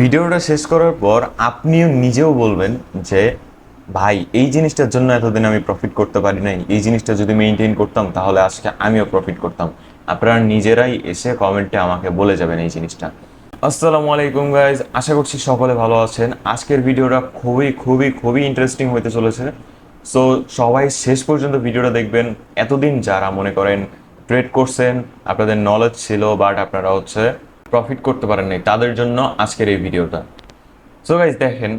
ভিডিওটা শেষ করার পর আপনিও নিজেও বলবেন যে ভাই এই জিনিসটার জন্য এতদিন আমি প্রফিট করতে পারি নাই, এই জিনিসটা যদি মেনটেন করতাম তাহলে আজকে আমিও প্রফিট করতাম। আপনারা নিজেরাই এসে কমেন্টে আমাকে বলে যাবেন এই জিনিসটা। আসসালামু আলাইকুম গাইজ, আশা করছি সকলে ভালো আছেন। আজকের ভিডিওটা খুবই খুবই খুবই ইন্টারেস্টিং হতে চলেছে। সো সবাই শেষ পর্যন্ত ভিডিওটা দেখবেন। এতদিন যারা মনে করেন ট্রেড করছেন, আপনাদের নলেজ ছিল বাট আপনারা প্রফিট করতে পারেন নাই, তাদের জন্য আজকের এই ভিডিওটা। সো গাইজ দেখেন,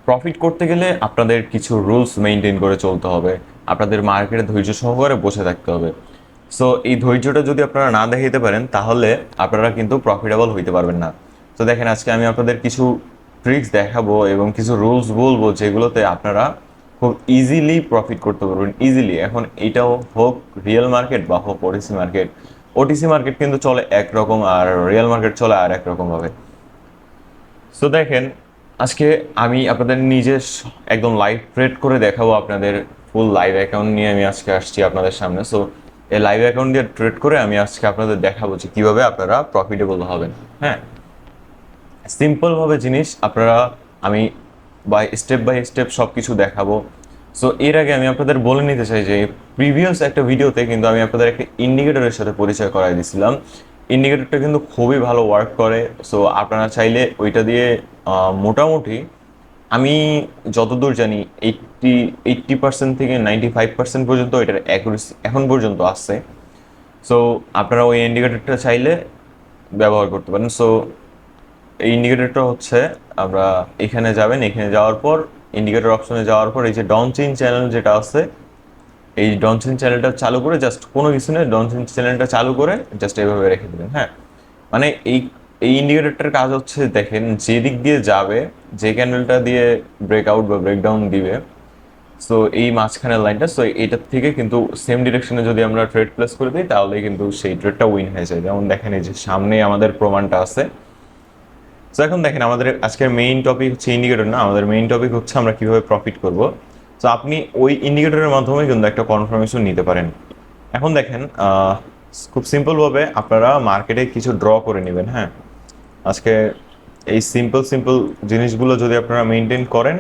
প্রফিট করতে গেলে আপনাদের কিছু রুলস মেনটেন করে চলতে হবে। আপনাদের মার্কেটে ধৈর্য সহকারে বসে থাকতে হবে। সো এই ধৈর্যটা যদি আপনারা না দেখাইতে পারেন তাহলে আপনারা কিন্তু প্রফিটেবল হইতে পারবেন না। তো দেখেন, আজকে আমি আপনাদের কিছু ট্রিক্স দেখাবো এবং কিছু রুলস বলবো যেগুলোতে আপনারা খুব ইজিলি প্রফিট করতে পারবেন, ইজিলি। এখন এটাও হোক রিয়েল মার্কেট বা হোক ওটিসি মার্কেট। ওটিসি মার্কেট কিন্তু চলে একরকম আর রিয়েল মার্কেট চলে আর একরকমভাবে। সো দেখেন, আজকে আমি আপনাদের নিজে একদম লাইভ ট্রেড করে দেখাবো। আপনাদের ফুল লাইভ অ্যাকাউন্ট নিয়ে আমি আজকে আসছি আপনাদের সামনে। সো এই লাইভ অ্যাকাউন্ট দিয়ে ট্রেড করে আমি আজকে আপনাদের দেখাবো যে কীভাবে আপনারা প্রফিটেবল হবেন। হ্যাঁ, সিম্পলভাবে জিনিস আপনারা আমি বাই স্টেপ সব কিছু দেখাবো। সো এর আগে আমি আপনাদের বলে নিতে চাই যে প্রিভিয়াস একটা ভিডিওতে কিন্তু আমি আপনাদের একটা ইন্ডিকেটরের সাথে পরিচয় করাই দিয়েছিলাম। ইন্ডিকেটরটা কিন্তু খুবই ভালো ওয়ার্ক করে। সো আপনারা চাইলে ওইটা দিয়ে মোটামুটি আমি যতদূর জানি 80% থেকে 95% পর্যন্ত এটার অ্যাকুরেসি এখন পর্যন্ত আসছে। সো আপনারা ওই ইন্ডিকেটরটা চাইলে ব্যবহার করতে পারেন। সো এই ইন্ডিকেটরটা আমরা এখানে যাবেন, এখানে যাওয়ার পর ইন্ডিকেটর অপশনে যাওয়ার পর এই যে ডনচিন চ্যানেল যেটা আছে, এই ডনচিন চ্যানেলটা চালু করে জাস্ট কোনো কিছু নেই, ডনচিন চ্যানেলটা চালু করে জাস্ট এইভাবে রেখে দেবেন। হ্যাঁ, মানে এই এই ইন্ডিকেটরটার কাজ দেখেন যে দিক দিয়ে যাবে, যে ক্যান্ডেলটা দিয়ে ব্রেকআউট বা ব্রেকডাউন দিবে, সো এই মাঝখানের লাইনটা, সো এটার থেকে কিন্তু সেম ডিরেকশনে যদি আমরা ট্রেড প্লেস করে দিই তাহলে কিন্তু সেই ট্রেডটা উইন হয়ে যায়। যেমন দেখেন এই যে সামনে আমাদের প্রমাণটা আছে। সো এখন দেখেন, আমাদের আজকের মেইন টপিক ইন্ডিকেটর না, আমাদের মেইন টপিক আমরা কিভাবে প্রফিট করব। সো আপনি ওই ইন্ডিকেটরের মাধ্যমে কিন্তু একটা কনফার্মেশন নিতে পারেন। এখন দেখেন, খুব সিম্পলভাবে আপনারা মার্কেটে কিছু ড্র করে নেবেন। হ্যাঁ, আজকে এই সিম্পল জিনিসগুলো যদি আপনারা মেনটেন করেন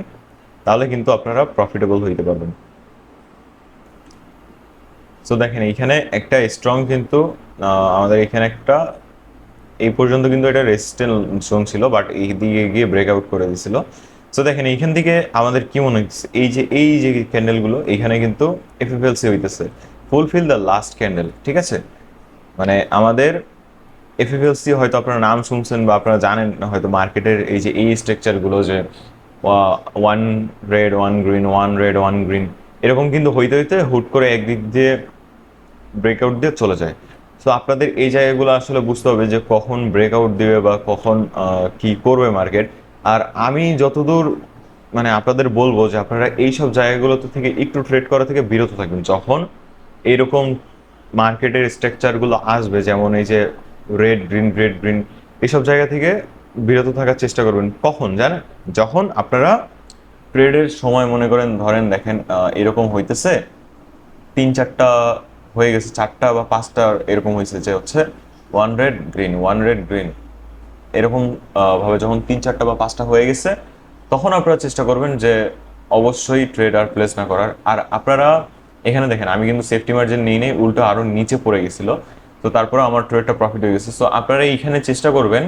তাহলে কিন্তু আপনারা প্রফিটেবল হইতে পারবেন। সো দেখেন, এইখানে একটা স্ট্রং কিন্তু আমাদের এখানে একটা এই পর্যন্ত কিন্তু এটা রেজিস্ট্যান্স জোন ছিল, বাট এই দিকে গিয়ে ব্রেকআউট করে দিয়েছিল। সো দেখেন, এইখান থেকে আমাদের কি মনে হচ্ছে, এই যে ক্যান্ডেলগুলো এইখানে কিন্তু এফএফএলসি হইতেছে, ফুলফিল দ্য লাস্ট ক্যান্ডেল। ঠিক আছে, মানে আমাদের এফএফএলসি হয়তো আপনারা নাম শুনছেন বা আপনারা জানেন হয়তো মার্কেটের এই যে এই স্ট্রাকচারগুলো, যে one red one green, one red one green, এরকম কিন্তু হইতে হইতে হুট করে একদিক দিয়ে ব্রেকআউট দিয়ে চলে যায়। সো আপনাদের এই জায়গাগুলো আসলে বুঝতে হবে যে কখন ব্রেকআউট দিবে বা কখন কি করবে মার্কেট। আর আমি যতদূর মানে আপনাদের বলবো যে আপনারা এইসব জায়গাগুলোতে থেকে একটু ট্রেড করা থেকে বিরত থাকবেন। যখন এইরকম মার্কেটের স্ট্রাকচারগুলো আসবে, যেমন এই যে রেড গ্রিন, এইসব জায়গা থেকে বিরত থাকার চেষ্টা করবেন। কখন জানেন? যখন আপনারা ট্রেডের সময় মনে করেন, ধরেন দেখেন এরকম হইতেছে, 3-4টা হয়ে গেছে, 4টা বা 5টা এরকম হয়েছে যে ওয়ান রেড গ্রিন এরকম ভাবে যখন 3-4টা বা 5টা হয়ে গেছে, তখন আপনারা চেষ্টা করবেন যে অবশ্যই ট্রেড আর প্লেস না করার। আর আপনারা এখানে দেখেন, আমি কিন্তু সেফটি মার্জিন নিয়ে নেই, উল্টো আরও নিচে পড়ে গেছিলো। তো তারপরে আমার ট্রেডটা প্রফিট হয়ে গেছে। সো আপনারা এইখানে চেষ্টা করবেন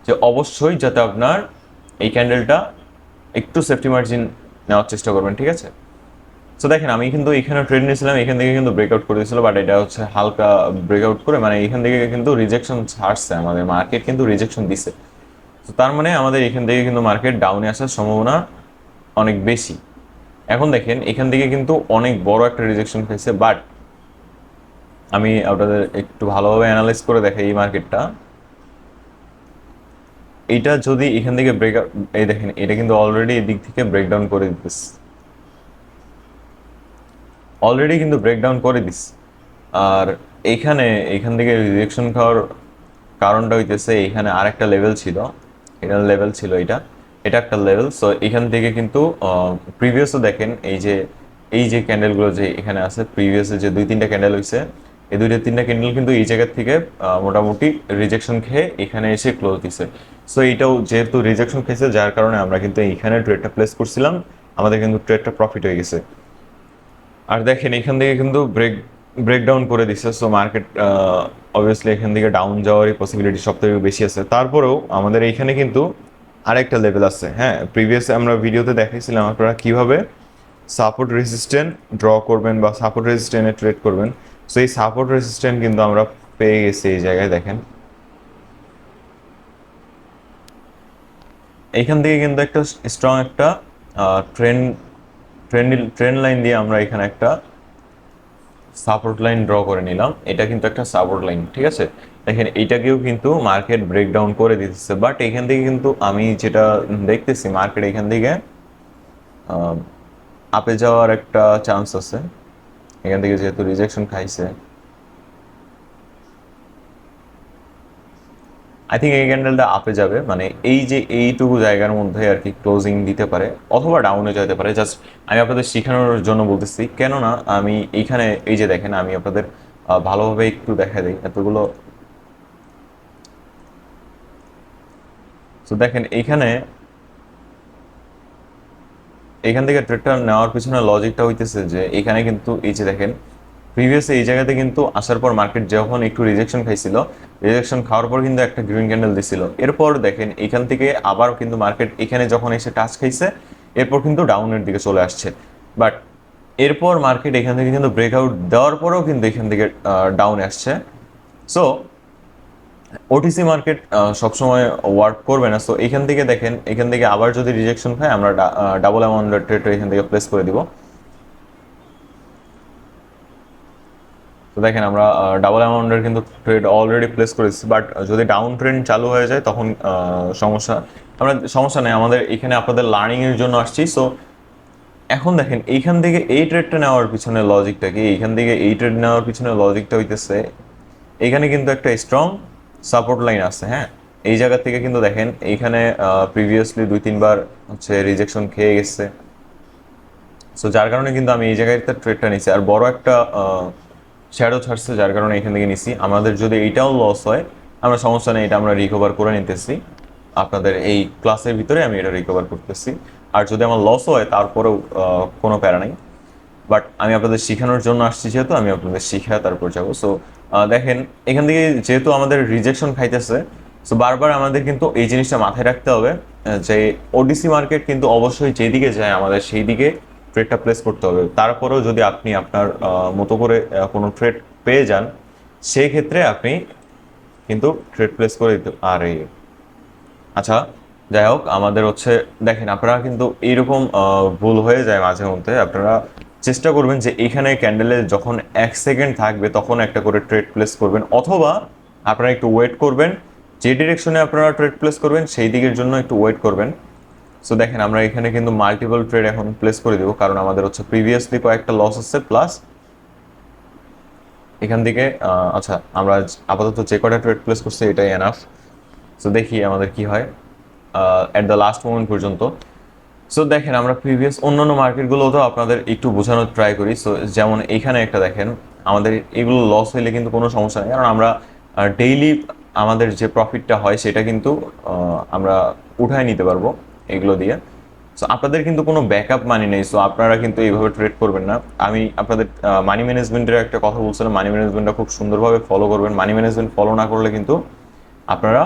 যে অবশ্যই যাতে আপনার এই ক্যান্ডেলটা একটু সেফটি মার্জিন নেওয়ার চেষ্টা করবেন। ঠিক আছে, সো দেখেন, আমি কিন্তু এখানে ট্রেড নিয়েছিলাম, এখান থেকে কিন্তু ব্রেকআউট করে দিয়েছিল, বাট এটা হালকা ব্রেকআউট করে, মানে এখান থেকে কিন্তু রিজেকশন ছাড়ছে, আমাদের মার্কেট কিন্তু রিজেকশন দিছে। তো তার মানে আমাদের এখান থেকে কিন্তু মার্কেট ডাউনে আসার সম্ভাবনা অনেক বেশি। এখন দেখেন, এখান থেকে কিন্তু অনেক বড় একটা রিজেকশন খাইছে, বাট আমি আপনাদের একটু ভালোভাবে অ্যানালাইজ করে দেখাই এই মার্কেটটা। এইটা যদি এখান থেকে ব্রেকআউট, এই দেখেন এটা কিন্তু অলরেডি এদিক থেকে ব্রেকডাউন করে দিতেছে, অলরেডি কিন্তু ব্রেকডাউন করে দিস। আর এখান থেকে রিজেকশন খাওয়ার কারণটা হইতেছে, এখানে আরেকটা লেভেল ছিল, এটা লেভেল ছিল, এটা একটা লেভেল। সো এখান থেকে কিন্তু প্রিভিয়াসও দেখেন এই যে ক্যান্ডেলগুলো যে এখানে আছে, প্রিভিয়াসে যে 2-3টা ক্যান্ডেল হয়েছে, এই দুইটা তিনটা ক্যান্ডেল কিন্তু এই জায়গা থেকে মোটামুটি রিজেকশন খেয়ে এখানে এসে ক্লোজ দিছে। সো এইটাও যেহেতু রিজেকশন খেয়েছে, যার কারণে আমরা কিন্তু এইখানে ট্রেডটা প্লেস করছিলাম, আমাদের কিন্তু ট্রেডটা প্রফিট হয়ে গেছে। আর দেখেন এখান থেকে কিন্তু ব্রেকডাউন করে দিচ্ছে। সো মার্কেট অবভিয়াসলি এখান থেকে ডাউন যাওয়ারই পসিবিলিটি সব থেকে বেশি আছে। তারপরেও আমাদের এইখানে কিন্তু আরেকটা লেভেল আছে। হ্যাঁ, প্রিভিয়াস আমরা ভিডিওতে দেখাইছিলাম আপনারা কিভাবে সাপোর্ট রেজিস্ট্যান্ট ড্র করবেন বা সাপোর্ট রেজিস্ট্যান্টে ট্রেড করবেন। সো এই সাপোর্ট রেজিস্ট্যান্ট কিন্তু আমরা পেয়ে গেছি এই জায়গায়। দেখেন এইখান থেকে কিন্তু একটা স্ট্রং একটা ট্রেন্ড ট্রেন্ড লাইন দিয়ে আমরা এখানে একটা সাপোর্ট লাইন ড্র করে নিলাম। এটা কিন্তু একটা সাপোর্ট লাইন, ঠিক আছে। দেখেন এইটাকেও কিন্তু মার্কেট ব্রেকডাউন করে দিতেছে, বাট এখান থেকে কিন্তু আমি যেটা দেখতেছি মার্কেট এখান থেকে আপে যাওয়ার একটা চান্স আছে। এখান থেকে যেহেতু রিজেকশন খাইছে, আই থিঙ্ক এই ক্যান্ডেলটা আপে যাবে, মানে এই যে এইটুকু জায়গার মধ্যে আর কি ক্লোজিং দিতে পারে অথবা ডাউনে যেতে পারে। জাস্ট আমি আপনাদের শেখানোর জন্য বলতেছি, কেননা আমি এইখানে এই যে দেখেন আমি আপনাদের ভালোভাবে একটু দেখা দিই এতগুলো। তো দেখেন এইখানে এখান থেকে ট্রেডটা নেওয়ার পিছনে লজিকটা হইতেছে যে এখানে কিন্তু এই যে দেখেন প্রিভিয়াস এই জায়গাতে কিন্তু আসার পর মার্কেট যখন একটু রিজেকশন খাইছিল, রিজেকশন খাওয়ার পর কিন্তু একটা গ্রিন ক্যান্ডেল দিছিল। এরপর দেখেন এখান থেকে আবার কিন্তু মার্কেট এখানে যখন এসে টাচ খাইছে, এরপর কিন্তু ডাউনের দিকে চলে আসছে। বাট এরপর মার্কেট এখান থেকে কিন্তু ব্রেকআউট দেওয়ার পরেও কিন্তু এখান থেকে ডাউনে আসছে। সো ওটিসি মার্কেট সবসময় ওয়ার্ক করবে না। সো এখান থেকে দেখেন এখান থেকে আবার যদি রিজেকশন খায়, আমরা ডাবল অ্যামাউন্টের ট্রেড এখান থেকে প্লেস করে দিব। তো দেখেন আমরা ডাবল অ্যামাউন্টের কিন্তু ট্রেড অলরেডি প্লেস করেছি, বাট যদি ডাউন ট্রেন্ড চালু হয়ে যায় তখন সমস্যা নেই, আমাদের এখানে আপনাদের লার্নিং এর জন্য আসছি। সো এখন দেখেন এইখান থেকে এই ট্রেডটা নেওয়ার পিছনে লজিকটা কি, এইখান থেকে এই ট্রেড নেওয়ার পিছনে লজিকটা হইতেছে এইখানে কিন্তু একটা স্ট্রং সাপোর্ট লাইন আছে। হ্যাঁ, এই জায়গা থেকে কিন্তু দেখেন এইখানে প্রিভিয়াসলি 2-3 বার হচ্ছে রিজেকশন খেয়ে গেছে। সো যার কারণে কিন্তু আমি এই জায়গায় ট্রেডটা নিছি, আর বড় একটা শ্যাডো ছাড়ছে, যার কারণে এখান থেকে নিছি। আমাদের যদি এইটাও লস হয় আমরা সমস্যা নেই, এটা আমরা রিকভার করে নিতেছি। আপনাদের এই ক্লাসের ভিতরে আমি এটা রিকভার করতেছি। আর যদি আমার লস হয় তারপরেও কোনো প্যারা নেই, বাট আমি আপনাদের শেখানোর জন্য আসছি, যেহেতু আমি আপনাদের শিখা তারপর যাবো। সো দেখেন এখান থেকে যেহেতু আমাদের রিজেকশন খাইতেছে, সো বারবার আমাদের কিন্তু এই জিনিসটা মাথায় রাখতে হবে যে ওডিসি মার্কেট কিন্তু অবশ্যই যেদিকে যায় আমাদের সেই দিকে ট্রেডটা প্লেস করতে হবে। তারপরেও যদি আপনি আপনার মতো করে কোনো ট্রেড পেয়ে যান, সেই ক্ষেত্রে আপনি কিন্তু ট্রেড প্লেস করে দিতে। আর এই আচ্ছা, যাই হোক, আমাদের হচ্ছে দেখেন আপনারা কিন্তু এইরকম ভুল হয়ে যায় মাঝে মধ্যে। আপনারা চেষ্টা করবেন যে এখানে ক্যান্ডেলে যখন 1 সেকেন্ড থাকবে তখন একটা করে ট্রেড প্লেস করবেন, অথবা আপনারা একটু ওয়েট করবেন, যে ডিরেকশনে আপনারা ট্রেড প্লেস করবেন সেই দিকের জন্য একটু ওয়েট করবেন। সো দেখেন আমরা এখানে কিন্তু মাল্টিপল ট্রেড এখন প্লেস করে দেবো, কারণ আমাদের হচ্ছে প্রিভিয়াসলি কয়েকটা লস আছে, প্লাস এখান থেকে আচ্ছা আমরা আপাতত যে কটা ট্রেড প্লেস করছি এটাই এনাফ। সো দেখি আমাদের কি হয় অ্যাট দ্য লাস্ট মোমেন্ট পর্যন্ত। সো দেখেন আমরা প্রিভিয়াস অন্যান্য মার্কেটগুলোতেও আপনাদের একটু বোঝানোর ট্রাই করি। সো যেমন এইখানে একটা দেখেন, আমাদের এগুলো লস হইলে কিন্তু কোনো সমস্যা নেই, কারণ আমরা ডেইলি আমাদের যে প্রফিটটা হয় সেটা কিন্তু আমরা উঠায় নিতে পারবো এগুলো দিয়ে। সো আপনাদের কিন্তু কোনো ব্যাকআপ মানি নেই, সো আপনারা কিন্তু এইভাবে ট্রেড করবেন না। আমি আপনাদের মানি ম্যানেজমেন্টের একটা কথা বলছিলাম, মানি ম্যানেজমেন্টটা খুব সুন্দরভাবে ফলো করবেন। মানি ম্যানেজমেন্ট ফলো না করলে কিন্তু আপনারা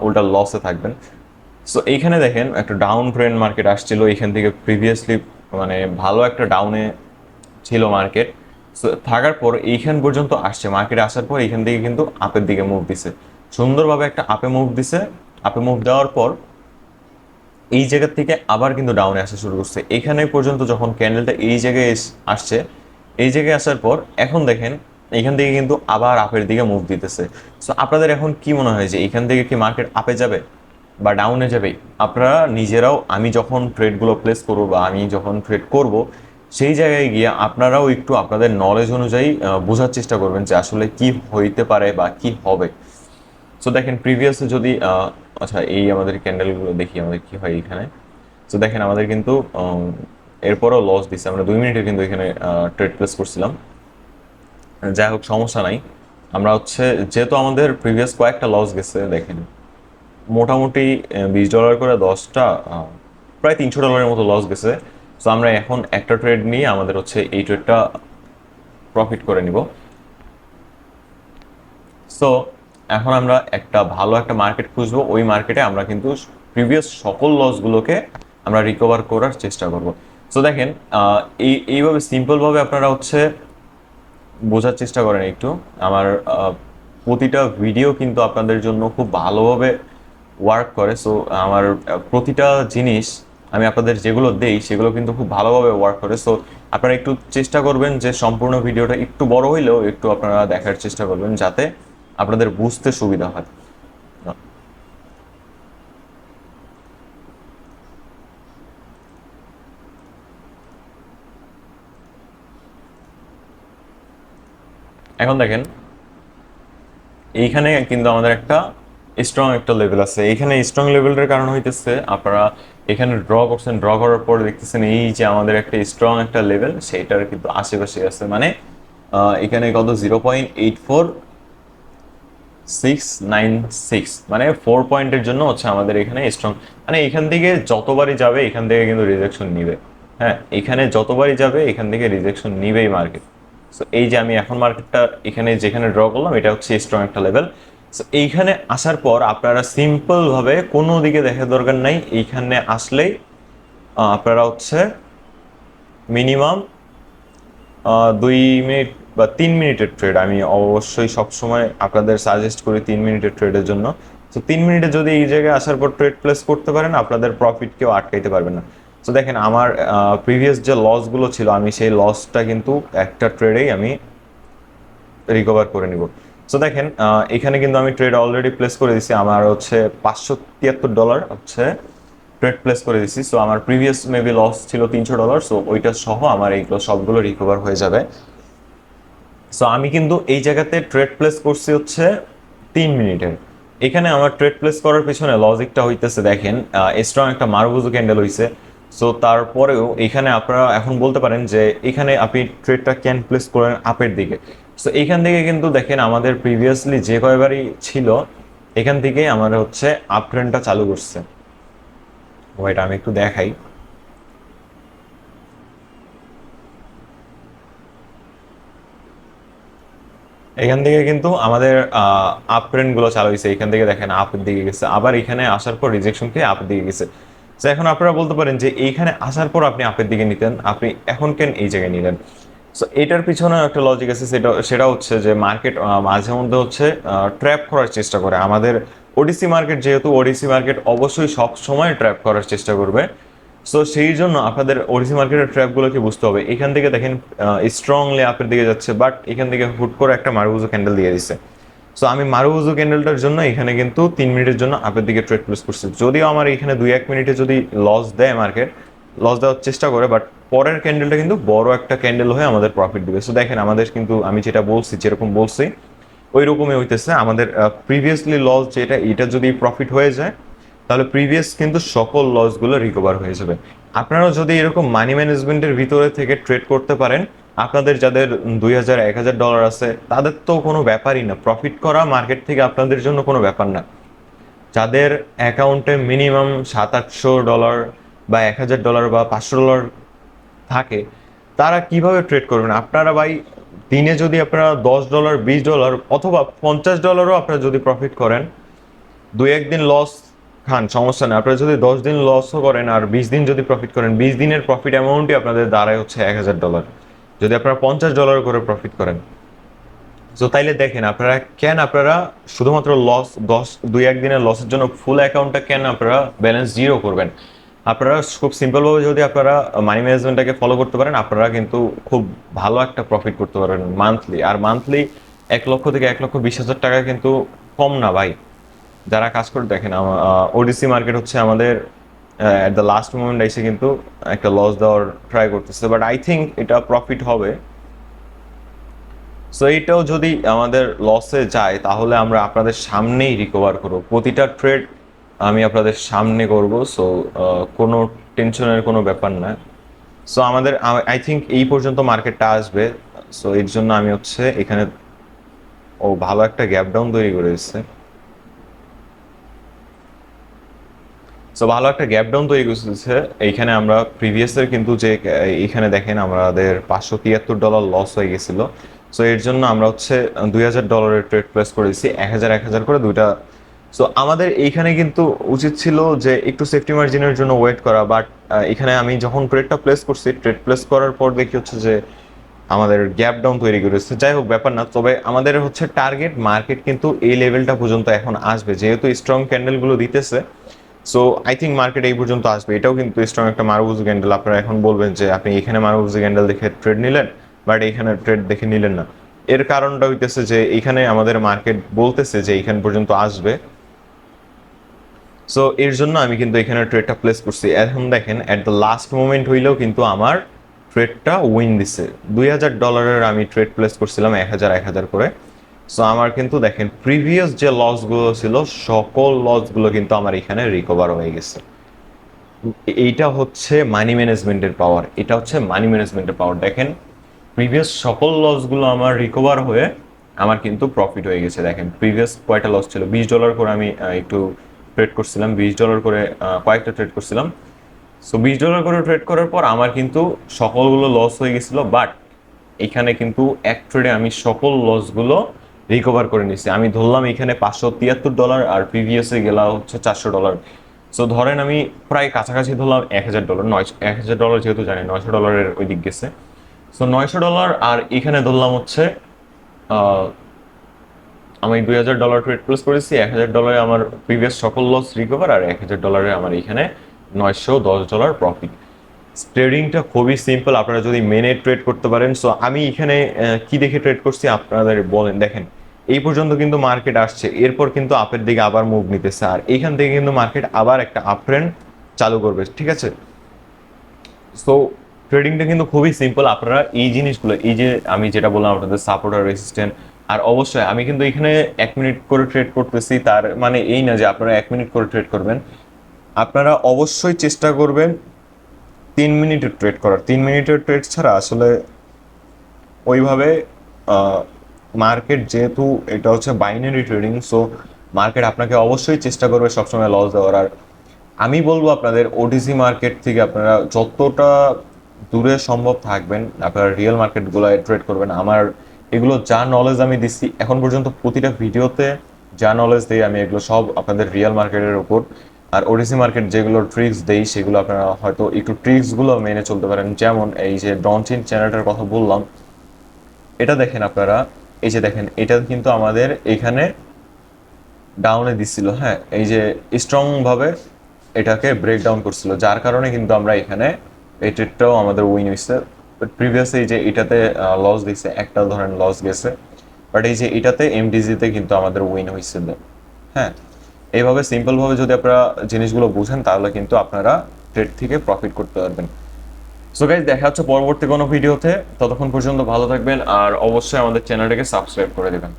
উল্টা লসে থাকবেন। সো এইখানে দেখেন একটা ডাউন ট্রেন্ড মার্কেট আসছিল এখান থেকে প্রিভিয়াসলি, মানে ভালো একটা ডাউনে ছিল মার্কেট। সো থাকার পর এইখান পর্যন্ত আসছে, মার্কেটে আসার পর এইখান থেকে কিন্তু আপের দিকে মুভ দিছে, সুন্দরভাবে একটা আপে মুভ দিছে। আপে মুভ দেওয়ার পর এই জায়গা থেকে আবার কিন্তু ডাউনে আসা শুরু করছে। এখানে পর্যন্ত যখন ক্যান্ডেলটা এই জায়গায় আসছে, এই জায়গায় আসার পর এখন দেখেন এখান থেকে কিন্তু আবার আপের দিকে মুভ দিতেছে। সো আপনাদের এখন কি মনে হয় যে এখান থেকে কি মার্কেট আপে যাবে বা ডাউনে যাবে? আপনারা নিজেরাও, আমি যখন ট্রেডগুলো প্লেস করবো বা আমি যখন ট্রেড করব, সেই জায়গায় গিয়ে আপনারাও একটু আপনাদের নলেজ অনুযায়ী বোঝার চেষ্টা করবেন যে আসলে কি হইতে পারে বা কি হবে। সো দেখেন প্রিভিয়াসে যদি আচ্ছা এই আমাদের ক্যান্ডেলগুলো দেখি আমাদের কি হয় এখানে। সো দেখেন আমাদের কিন্তু এরপরও লস দিচ্ছে, আমরা 2 মিনিটের কিন্তু এখানে ট্রেড প্লেস করছিলাম। যাই হোক, সমস্যা নাই। আমরা হচ্ছে যেহেতু আমাদের প্রিভিয়াস কয়েকটা লস গেছে, দেখেন মোটামুটি $20 করে 10টা, প্রায় $300 মতো লস গেছে। সো আমরা এখন একটা ট্রেড নিয়ে আমাদের হচ্ছে এই ট্রেডটা প্রফিট করে নিব। সো এখন আমরা একটা ভালো একটা মার্কেট খুঁজবো, ওই মার্কেটে আমরা কিন্তু প্রিভিয়াস সকল লসগুলোকে আমরা রিকভার করার চেষ্টা করব। সো দেখেন, এইভাবে সিম্পলভাবে আপনারা হচ্ছে বোঝার চেষ্টা করেন একটু। আমার প্রতিটা ভিডিও কিন্তু আপনাদের জন্য খুব ভালোভাবে ওয়ার্ক করে। সো আমার প্রতিটা জিনিস আমি আপনাদের যেগুলো দেই সেগুলো কিন্তু খুব ভালোভাবে ওয়ার্ক করে। সো আপনারা একটু চেষ্টা করবেন যে সম্পূর্ণ ভিডিওটা একটু বড় হইলেও একটু আপনারা দেখার চেষ্টা করবেন, যাতে আপনাদের বুঝতে সুবিধা হয়। এখন দেখেন, এইখানে কিন্তু আমাদের একটা স্ট্রং একটা লেভেল আছে। এইখানে স্ট্রং লেভেলটার কারণ হইতেছে আপনারা এখানে ড্র করছেন, ড্র করার পর দেখতেছেন এই যে আমাদের একটা স্ট্রং একটা লেভেল সেইটার কিন্তু আশেপাশে আছে। মানে এখানে কত 0.84696, মানে 4 পয়েন্টের জন্য হচ্ছে আমাদের এখানে স্ট্রং। মানে এখান থেকে যতবারই যাবে এখান থেকে কিন্তু রিজেকশন নিবে। হ্যাঁ, এখানে যতবারই যাবে এখান থেকে রিজেকশন নিবেই মার্কেট। সো এই যে আমি এখন মার্কেটটা এখানে যেখানে ড্র করলাম এটা হচ্ছে স্ট্রং একটা লেভেল। সো এইখানে আসার পর আপনারা সিম্পলভাবে কোনো দিকে দেখার দরকার নাই, এইখানে আসলেই আপনারা হচ্ছে মিনিমাম 2 মিনিট বা 3 মিনিটের ট্রেড আমি অবশ্যই সবসময় আপনাদের সাজেস্ট করি 3 মিনিটের ট্রেডের জন্য। তো 3 মিনিটে যদি এই জায়গায় আসার পর ট্রেড প্লেস করতে পারেন, আপনাদের প্রফিট কেউ আটকাইতে পারবে না। তো দেখেন আমার প্রিভিয়াস যে লসগুলো ছিল আমি সেই লসটা কিন্তু একটা ট্রেডেই আমি রিকভার করে নিব। সো দেখেন এখানে কিন্তু আমি ট্রেড অলরেডি প্লেস করে দিছি, আমার হচ্ছে $573 হচ্ছে ট্রেড প্লেস করে দিছি। সো আমার প্রিভিয়াস মেবি লস ছিল $300, সো ওইটা সহ আমার এইগুলো সবগুলো রিকভার হয়ে যাবে। সো আমি কিন্তু এই জায়গাতে ট্রেড প্লেস করছি হচ্ছে 3 মিনিটের। এখানে আমার ট্রেড প্লেস করার পিছনে লজিকটা হইতেছে, দেখেন স্ট্রং একটা মারুবুজু ক্যান্ডেল হইছে। সো তারপরেও এখানে আপনারা এখন বলতে পারেন যে এখানে আপনি ট্রেডটা ক্যান প্লেস করেন আপের দিকে। সো এইখান থেকে কিন্তু দেখেন আমাদের প্রিভিয়াসলি যে কয়বারই ছিল এখান থেকেই আমার হচ্ছে আপ ট্রেন্ডটা চালু করছে। ওইটা আমি একটু দেখাই। এখান থেকে কিন্তু আমাদের আপ ট্রেন্ড গুলো চালু হয়েছে। এখান থেকে দেখেন আপের দিকে গেছে, আবার এখানে আসার পর রিজেকশন খেয়ে আপের দিকে গেছে। তো এখন আপনারা বলতে পারেন যে এইখানে আসার পর আপনি আপের দিকে নিতেন, আপনি এখন কেন এই জায়গায় নিলেন? সো এটার পিছনে একটা লজিক আছে, সেটা হচ্ছে যে মার্কেট মাঝে মধ্যে হচ্ছে ট্র্যাপ করার চেষ্টা করে আমাদের। ওডিসি মার্কেট যেহেতু, ওডিসি মার্কেট অবশ্যই সব সময় ট্র্যাপ করার চেষ্টা করবে। সো সেই জন্য আপনাদের ওডিসি মার্কেটের ট্র্যাপগুলোকে বুঝতে হবে। এখান থেকে দেখেন স্ট্রংলি আপের দিকে যাচ্ছে, বাট এখান থেকে হুট করে একটা মারুবুজু ক্যান্ডেল দিয়ে দিচ্ছে। সো আমি মারুবুজু ক্যান্ডেলটার জন্য এখানে কিন্তু 3 মিনিটের জন্য আপের দিকে ট্রেড প্লেস করছি। যদিও আমার এখানে 2-1 মিনিটে যদি লস দেয় মার্কেট, লস দেওয়ার চেষ্টা করে, বাট পরের ক্যান্ডেলটা কিন্তু বড় একটা ক্যান্ডেল হয়ে আমাদের প্রফিট দিবে। সো দেখেন আমাদের কিন্তু আমি যেটা বলছি, যেরকম বলছি ওই রকমই হইতেছে। আমাদের প্রিভিয়াসলি লস যেটা, এটা যদি প্রফিট হয়ে যায় তাহলে প্রিভিয়াস কিন্তু সকল লসগুলো রিকভার হয়ে যাবে। আপনারাও যদি এরকম মানি ম্যানেজমেন্টের ভিতরে থেকে ট্রেড করতে পারেন, আপনাদের যাদের $2000-1000 আছে তাদের তো কোনো ব্যাপারই না, প্রফিট করা মার্কেট থেকে আপনাদের জন্য কোনো ব্যাপার না। যাদের অ্যাকাউন্টে মিনিমাম $700-800 বা $1000 বা $500 থাকে, তারা কিভাবে ট্রেড করবেন? আপনারা ভাই দিনে যদি আপনারা $10, $20 অথবা $50ও আপনারা যদি প্রফিট করেন, 2-1 দিন লস খান সমস্যা নেই। আপনারা যদি 10 দিন লসও করেন আর 20 দিন যদি প্রফিট করেন, 20 দিনের প্রফিট অ্যামাউন্টই আপনাদের দাঁড়ায় হচ্ছে $1000, যদি আপনারা $50 করে প্রফিট করেন। তো তাইলে দেখেন আপনারা কেন আপনারা শুধুমাত্র লস 2-1 দিনের লসের জন্য ফুল অ্যাকাউন্টটা কেন আপনারা ব্যালেন্স জিরো করবেন? আপনারা খুব সিম্পলভাবে যদি আপনারা মানি ম্যানেজমেন্টটাকে ফলো করতে পারেন, আপনারা কিন্তু খুব ভালো একটা প্রফিট করতে পারবেন মান্থলি। আর মান্থলি 1 লক্ষ থেকে 1,20,000 টাকা কিন্তু কম না ভাই। যারা কাজ করে দেখেন, ওডিসি মার্কেট হচ্ছে আমাদের এট দ্য লাস্ট মোমেন্ট এসে কিন্তু একটা লস দেওয়ার ট্রাই করতেছে, বাট আই থিঙ্ক এটা প্রফিট হবে। সো এইটাও যদি আমাদের লসে যায় তাহলে আমরা আপনাদের সামনেই রিকভার করব, প্রতিটা ট্রেড আমি আপনাদের সামনে করব। সো কোনো টেনশনের কোনো ব্যাপার না। সো আমাদের আই থিঙ্ক এই পর্যন্ত মার্কেটটা আসবে। সো এর জন্য আমি হচ্ছে এখানে ভালো একটা গ্যাপ ডাউন তৈরি করে দিচ্ছে। সো ভালো একটা গ্যাপ ডাউন তৈরি করতেছে এইখানে। আমরা প্রিভিয়াসের কিন্তু যে এইখানে দেখেন আমাদের $573 লস হয়ে গেছিল। সো এর জন্য আমরা হচ্ছে $2000 ট্রেড প্লেস করেছি, 1000 করে দুইটা। সো আমাদের এইখানে কিন্তু উচিত ছিল যে একটু সেফটি মার্জিনের জন্য ওয়েট করা, বাট এখানে আমি যখন ট্রেডটা প্লেস করছি, ট্রেড প্লেস করার পর দেখি হচ্ছে যে আমাদের গ্যাপ ডাউন তৈরি করেছে। যাই হোক, ব্যাপার না। তবে আমাদের হচ্ছে টার্গেট মার্কেট কিন্তু এই লেভেলটা পর্যন্ত এখন আসবে, যেহেতু স্ট্রং ক্যান্ডেলগুলো দিতেছে। সো আই থিঙ্ক মার্কেট এই পর্যন্ত আসবে। এটাও কিন্তু স্ট্রং একটা মারুবুজি ক্যান্ডেল। আপনারা এখন বলবেন যে আপনি এখানে মারুবুজি ক্যান্ডেল দেখে ট্রেড নিলেন, বাট এখানে ট্রেড দেখে নিলেন না। এর কারণটা হইতেছে যে এখানে আমাদের মার্কেট বলতেছে যে এইখান পর্যন্ত আসবে। সো এর জন্য আমি কিন্তু এখানে ট্রেডটা প্লেস করছি। এখন দেখেন অ্যাট দ্য লাস্ট মোমেন্ট হইলেও কিন্তু আমার ট্রেডটা উইন দিছে। $2000 আমি ট্রেড প্লেস করছিলাম 1000 করে। সো আমার কিন্তু দেখেন প্রিভিয়াস যে লসগুলো ছিল সকল লসগুলো কিন্তু আমার এখানে রিকভার হয়ে গেছে। এইটা হচ্ছে মানি ম্যানেজমেন্টের পাওয়ার। এটা হচ্ছে মানি ম্যানেজমেন্টের পাওয়ার। দেখেন প্রিভিয়াস সকল লসগুলো আমার রিকভার হয়ে আমার কিন্তু প্রফিট হয়ে গেছে। দেখেন প্রিভিয়াস কয়টা লস ছিল, $20 করে আমি একটু ট্রেড করছিলাম, $20 করে কয়েকটা ট্রেড করছিলাম। সো $20 করে ট্রেড করার পর আমার কিন্তু সকলগুলো লস হয়ে গেছিল, বাট এখানে কিন্তু এক ট্রেডে আমি সকল লসগুলো রিকভার করে নিছি। আমি ধরলাম এখানে $573 আর প্রিভিয়াসে গেলা হচ্ছে $400। সো ধরেন আমি প্রায় কাছাকাছি ধরলাম $1000, $1000 যেহেতু জানি $900 ওই দিক গেছে। সো $900 আর এখানে ধরলাম হচ্ছে আমি $2000 ট্রেড প্লেস করেছি, $1000 আমার প্রিভিয়াস সকল লস রিকভার, আর $1000 আমার এখানে $910 প্রফিট। ট্রেডিংটা খুবই সিম্পল, আপনারা যদি মেনে ট্রেড করতে পারেন। সো আমি এখানে কি দেখে ট্রেড করছি আপনাদের বলেন। দেখেন এই পর্যন্ত কিন্তু মার্কেট আসছে, এরপর কিন্তু আপের দিকে আবার মুভ নিতেছে, আর এখান থেকে কিন্তু মার্কেট আবার একটা আপ ট্রেন্ড চালু করবে, ঠিক আছে? সো ট্রেডিংটা কিন্তু খুবই সিম্পল। আপনারা এই জিনিসগুলো, এই যে আমি যেটা বললাম আপনাদের সাপোর্ট আর রেসিস্ট্যান্ট, আর অবশ্যই আমি কিন্তু এখানে 1 মিনিট করে ট্রেড করতেছি, তার মানে এই না যে আপনারা 1 মিনিট করে ট্রেড করবেন। আপনারা অবশ্যই চেষ্টা করবেন 3 মিনিটের ট্রেড করার। 3 মিনিটের ট্রেড ছাড়া আসলে ওইভাবে মার্কেট, যেহেতু এটা হচ্ছে বাইনারি ট্রেডিং, সো মার্কেট আপনাকে অবশ্যই চেষ্টা করবে সবসময় লস দেওয়ার। আর আমি বলবো আপনাদের ওটিসি মার্কেট থেকে আপনারা যতটা দূরে সম্ভব থাকবেন, আপনারা রিয়েল মার্কেটগুলোয় ট্রেড করবেন। আমার এগুলো যা নলেজ আমি দিচ্ছি এখন পর্যন্ত, প্রতিটা ভিডিওতে যা নলেজ দিই আমি, এগুলো সব আপনাদের রিয়েল মার্কেটের উপর। আর ওটিসি মার্কেট যেগুলো ট্রিক্স দেই সেগুলো আপনারা হয়তো একটু ট্রিক্সগুলো মেনে চলতে পারেন। যেমন এই যে ডনচিন চ্যানেলটার কথা বললাম, এটা দেখেন আপনারা, এই যে দেখেন এটা কিন্তু আমাদের এখানে ডাউনে দিচ্ছিল, হ্যাঁ, এই যে স্ট্রং ভাবে এটাকে ব্রেক ডাউন করছিল, যার কারণে কিন্তু আমরা এখানে এই ট্রেডটাও আমাদের উইন হয়েছে। প্রিভিয়াস এই যে এটাতে লস দিচ্ছে, একটা ধরেন লস গেছে, বাট এই যে এটাতে এমডিজিতে কিন্তু আমাদের উইন হয়েছিল। হ্যাঁ, এইভাবে সিম্পলভাবে যদি আপনারা জিনিসগুলো বুঝেন তাহলে কিন্তু আপনারা ট্রেড থেকে প্রফিট করতে পারবেন। সো গাইস, দেখা হচ্ছে পরবর্তী কোনো ভিডিওতে। ততক্ষণ পর্যন্ত ভালো থাকবেন, আর অবশ্যই আমাদের চ্যানেলটাকে সাবস্ক্রাইব করে দেবেন।